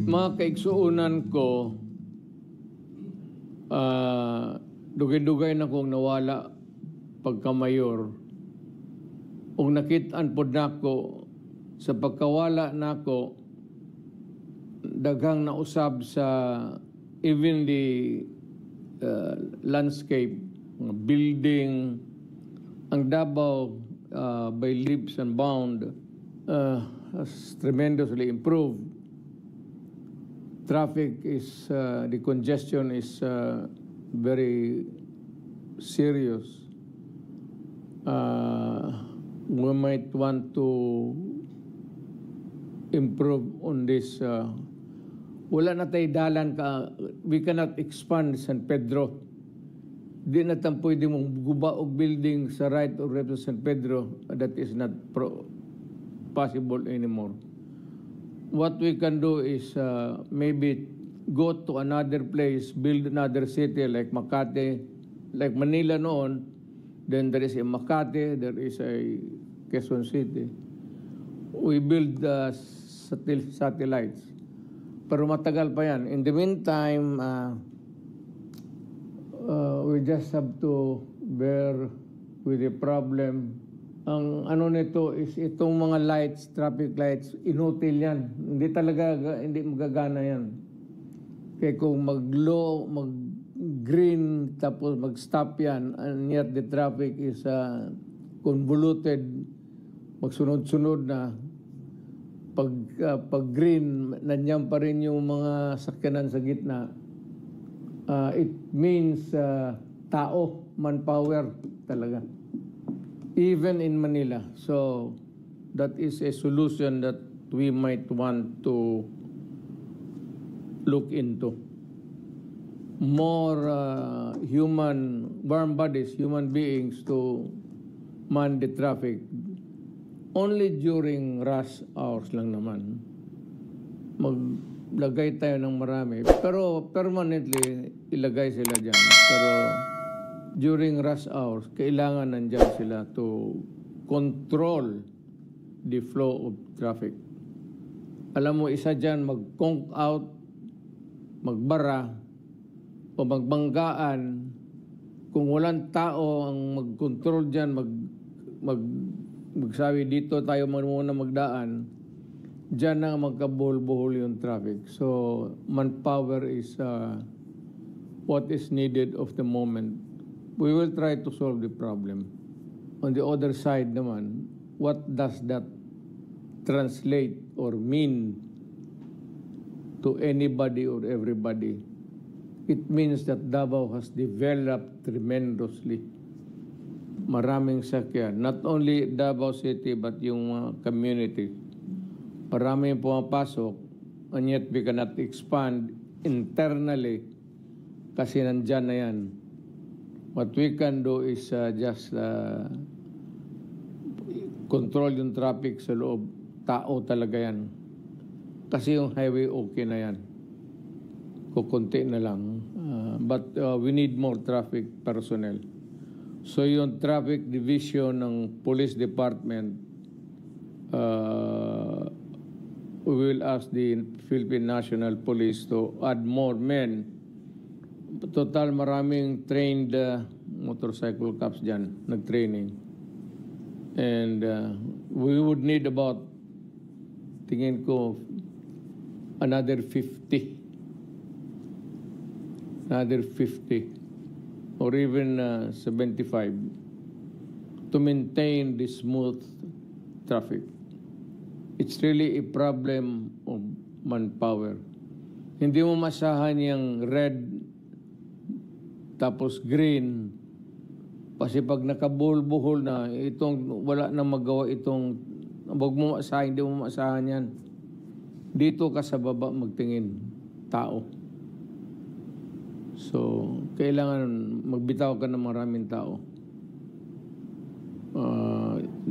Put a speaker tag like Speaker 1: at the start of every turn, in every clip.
Speaker 1: Mga kaigsuunan ko, dugay-dugay na kong nawala pagkamayor. Kung nakitaan po nako sa pagkawala nako, daghang nausab sa even the landscape, building, ang Davao by leaps and bounds has tremendously improved. Traffic is, the congestion is very serious. We might want to improve on this. Wala na tayo dalan ka, we cannot expand San Pedro. Di na tayo pwede mong guba o building sa right or left of San Pedro. That is not possible anymore. What we can do is maybe go to another place, build another city like Makati, like Manila noon. Then there is a Makati, there is a Quezon City. We build satellites. Pero matagal pa yan. In the meantime, we just have to bear with the problem. Ang ano nito is itong mga lights, traffic lights, inutil yan. Hindi talaga, hindi magagana yan. Kaya kung mag-green tapos mag-stop yan, and yet the traffic is convoluted, magsunod-sunod na, pag green, nandiyan pa rin yung mga sakyanan sa gitna. It means tao, manpower talaga. Even in Manila. So that is a solution that we might want to look into. More warm bodies, human beings to man the traffic. Only during rush hours lang naman. Maglagay tayo ng marami. Pero permanently, ilagay sila dyan. Pero during rush hours, kailangan nandyan sila to control the flow of traffic. Alam mo, isa dyan, mag-conk out, magbara, o magbanggaan. Kung walang tao ang mag-control dyan, magsabi dito tayo muna magdaan, dyan na magkabuhol-buhol yung traffic. So, manpower is what is needed of the moment. We will try to solve the problem. On the other side naman, what does that translate or mean to anybody or everybody? It means that Davao has developed tremendously. Maraming sakyan. Not only Davao City, but yung community. Maraming pumapasok, and yet we cannot expand internally kasi nandyan na yan. What we can do is just control yung traffic sa loob. Tao talaga yan. Kasi yung highway okay na yan. Kukunti na lang. But we need more traffic personnel. So yung traffic division ng police department, we will ask the Philippine National Police to add more men. Total maraming trained motorcycle cops dyan, nag-training. And we would need about, tingin ko, another 50. Another 50. Or even 75. To maintain the smooth traffic. It's really a problem of manpower. Hindi mo masahan yung red tapos green. Kasi pag nakabuhol-buhol na, itong wala na magawa itong, wag mo maasahan, hindi mo maasahan yan. Dito ka sa baba magtingin, tao. So, kailangan magbitaw ka ng maraming tao.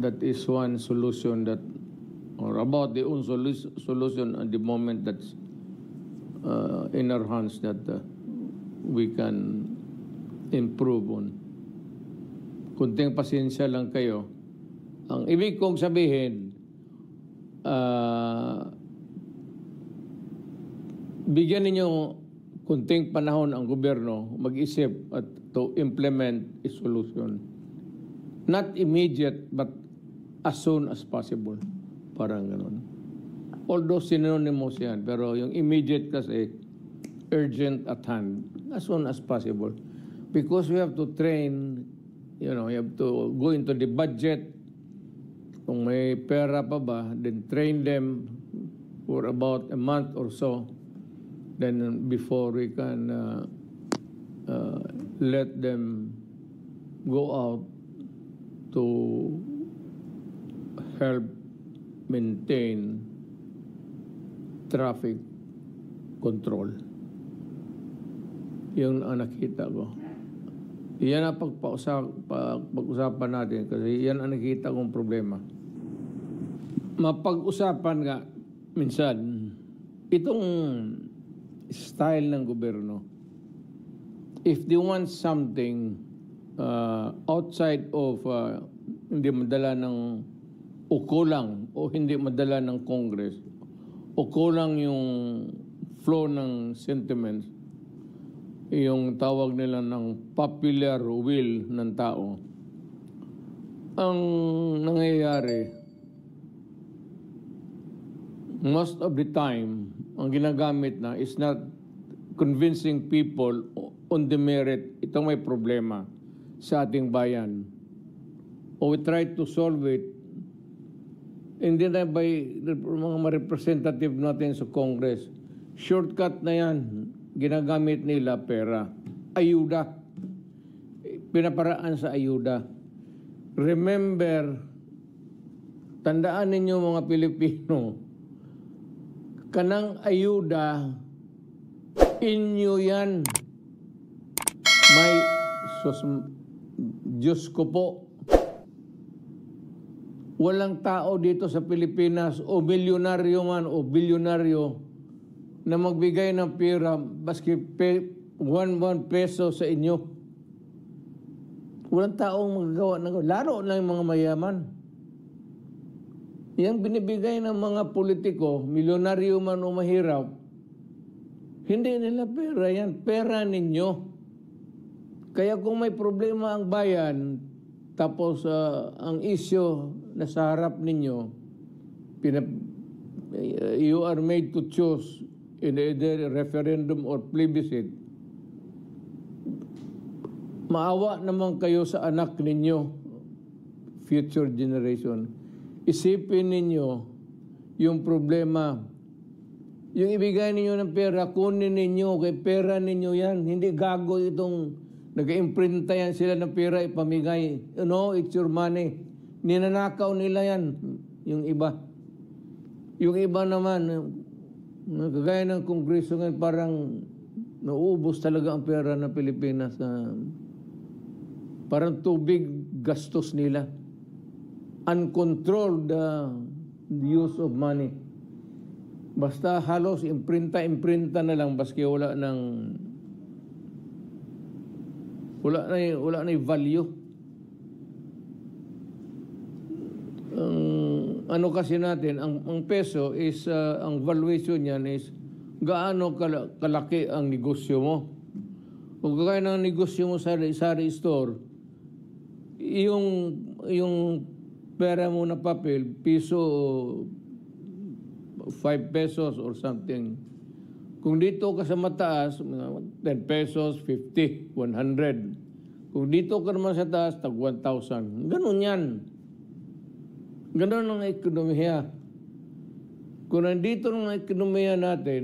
Speaker 1: That is one solution that, or about the own solution at the moment that's in our hands that we can improve on. Kunting pasensya lang kayo. Ang ibig kong sabihin, bigyan ninyo kunting panahon ang gobyerno mag-isip at to implement a solution. Not immediate, but as soon as possible. Parang ganun. Although synonymous yan, pero yung immediate kasi, urgent at hand, as soon as possible. Because we have to train, you have to go into the budget. Kung may pera pa ba, then train them for about a month or so. Then before we can let them go out to help maintain traffic control. Yung nakita ko. Yan ang pag-usapan natin kasi yan ang nakita kong problema. Mapag-usapan nga minsan itong style ng gobyerno. If they want something outside of hindi madala ng o kulang o hindi madala ng Congress o kulang yung flow ng sentiments, yung tawag nila ng popular will ng tao, ang nangyayari most of the time, ang ginagamit na is not convincing people on the merit, ito may problema sa ating bayan. O we try to solve it, hindi na by mga representative natin sa Congress. Shortcut na yan, ginagamit nila pera. Ayuda. Pinaparaan sa ayuda. Remember, tandaan ninyo mga Pilipino, kanang ayuda, inyo yan. May, Diyos ko po, walang tao dito sa Pilipinas o milyonaryo man o bilyonaryo na magbigay ng pera baski 1 peso sa inyo. Walang taong magagawa ng lalo na yung mga mayaman. Yang binibigay ng mga politiko, milyonaryo man o mahirap, hindi nila pera yan. Pera ninyo. Kaya kung may problema ang bayan, tapos ang issue na sa harap ninyo, you are made to choose in either referendum or plebiscite, maawa naman kayo sa anak ninyo, future generation. Isipin ninyo yung problema. Yung ibigay ninyo ng pera, kunin ninyo, kay pera ninyo yan. Hindi gago itong nag-imprinta yan sila ng pera, ipamigay. It's your money. Ninanakaw nila yan, yung iba. Yung iba naman, kagaya ng Kongreso ngayon, parang nauubos talaga ang pera ng Pilipinas. Parang tubig gastos nila. Uncontrolled use of money. Basta halos imprinta na lang, baski wala na value. Ano kasi natin, ang peso is, ang valuation niyan is gaano kalaki ang negosyo mo. Kung kagaya ng negosyo mo sa sari store, yung pera mo na papel, piso, 5 pesos or something. Kung dito ka sa mataas, 10 pesos, 50, 100. Kung dito ka naman sa taas, tag 1,000. Ganun yan. Ganun ang ekonomiya. Kung nandito ang ekonomiya natin,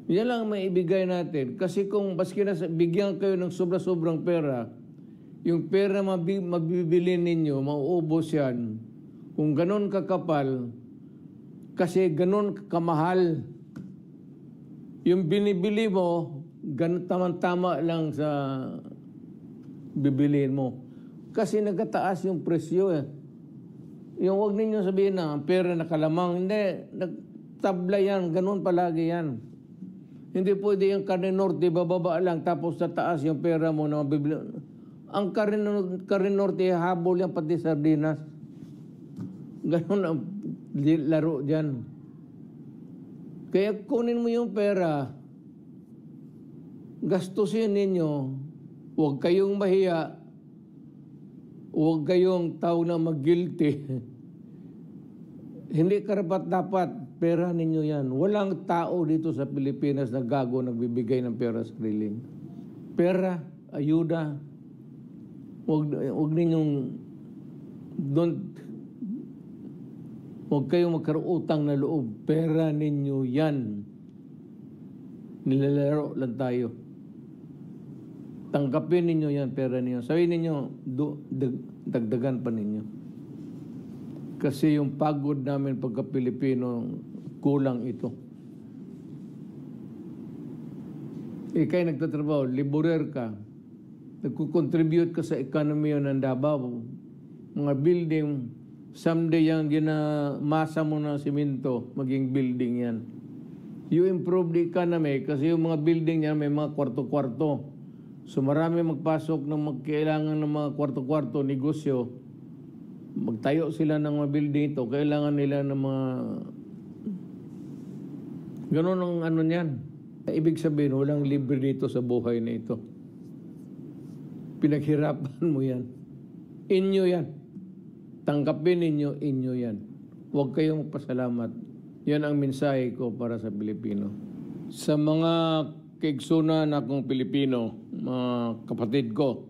Speaker 1: yan lang may ibigay natin. Kasi kung baski na bigyan kayo ng sobra-sobrang pera, yung pera mabibili ninyo, mauubos yan. Kung ganun kakapal, kasi ganun kamahal. Yung binibili mo, ganun tama lang sa bibiliin mo. Kasi nagkataas yung presyo eh. Yung huwag ninyo sabihin na pera nakalamang. Hindi, nagtabla yan, ganun palagi yan. Hindi pwede yung Carne Norte, bababa lang, tapos sa taas yung pera mo na mabibili. Ang Carne Norte, habol yan pati sardinas. Ganun ang laro dyan. Kaya kunin mo yung pera, gastusin ninyo, huwag kayong mahiya, huwag kayong tao na mag-guilty. Hindi karapat-dapat, pera ninyo yan. Walang tao dito sa Pilipinas na gago nagbibigay ng pera sa sarili. Pera, ayuda, huwag ninyong, huwag kayong magkaroon utang na loob. Pera ninyo yan. Nilalaro lang tayo. Tanggapin ninyo yan, pera ninyo. Sabihin ninyo, dagdagan pa ninyo. Kasi yung pagod namin pagka-Pilipino, kulang ito. Ika'y nagtatrabaho, liburer ka, nagkukontribute ka sa economy ng Davao, mga building, someday yung ginamasa mo na simento, maging building yan. You improve the economy kasi yung mga building yan may mga kwarto-kwarto. So marami magpasok ng magkailangan ng mga kwarto-kwarto, negosyo. Magtayo sila ng mga building ito, kailangan nila ng mga... Ganon ang ano niyan. Ibig sabihin, walang libre dito sa buhay na ito. Pinaghirapan mo yan. Inyo yan. Tanggapin ninyo, inyo yan. Huwag kayong magpasalamat. Yan ang mensahe ko para sa Pilipino. Sa mga kaigsunan akong Pilipino, mga kapatid ko,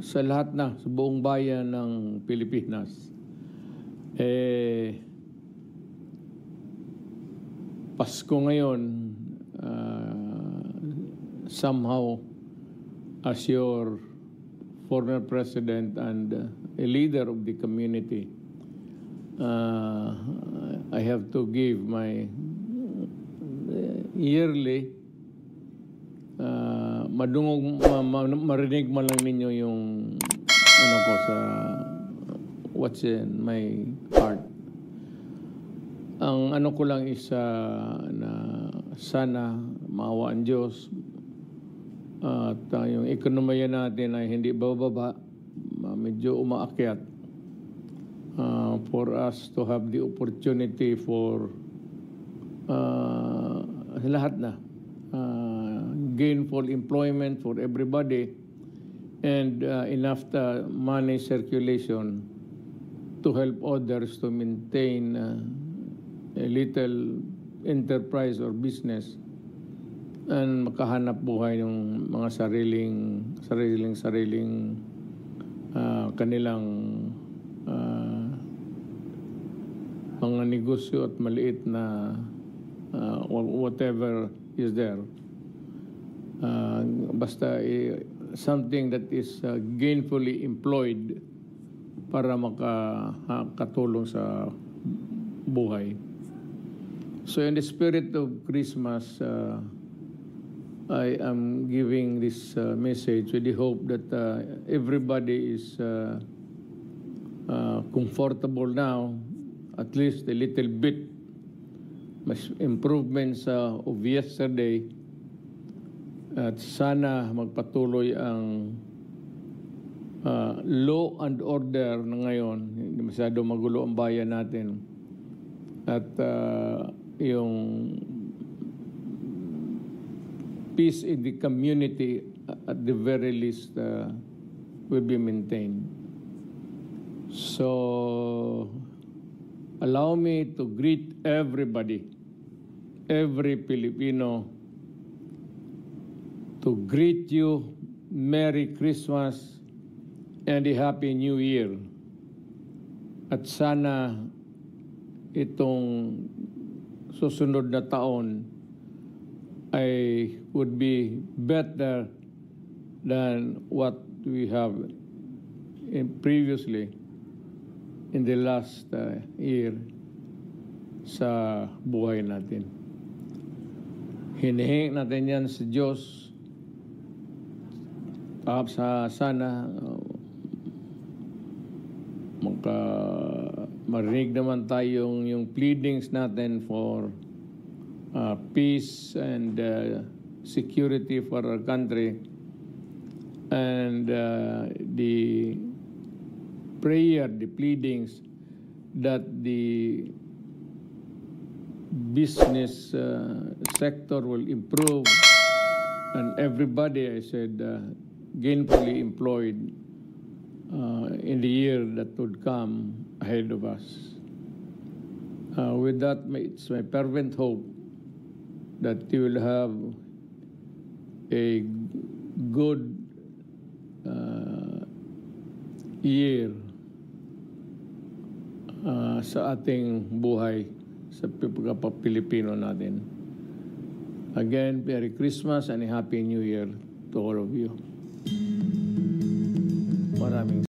Speaker 1: sa lahat na, sa buong bayan ng Pilipinas, Pasko ngayon, somehow, as your former president and a leader of the community, I have to give my yearly marinig man lang ninyo yung ano ko sa what's in my heart. Ang ano ko lang is na sana maawa ang Diyos at yung ekonomiya natin ay hindi bababa, medyo umaakyat for us to have the opportunity for lahat na gainful employment for everybody and enough money circulation to help others to maintain a little enterprise or business and makahanap buhay ng mga sariling kanilang mga negosyo at maliit na whatever is there. Basta something that is gainfully employed para makatulong sa buhay. So in the spirit of Christmas, I am giving this message with the hope that everybody is comfortable now, at least a little bit. Mas improvements of yesterday. At sana magpatuloy ang law and order na ngayon. Hindi masyado magulo ang bayan natin. At yung peace in the community at the very least will be maintained. So allow me to greet everybody, every Filipino, to greet you Merry Christmas and a Happy New Year. At sana itong susunod na taon ay would be better than what we have previously in the last year sa buhay natin. Hinihingi natin yan sa Diyos. Sana marinig naman tayong yung pleadings natin for peace and security for our country, and the prayer, the pleadings that the business sector will improve, and everybody, I said, gainfully employed in the year that would come ahead of us. With that, it's my fervent hope that you will have a good year sa ating buhay sa pagkapa-Pilipino natin. Again, Merry Christmas and a Happy New Year to all of you. Maraming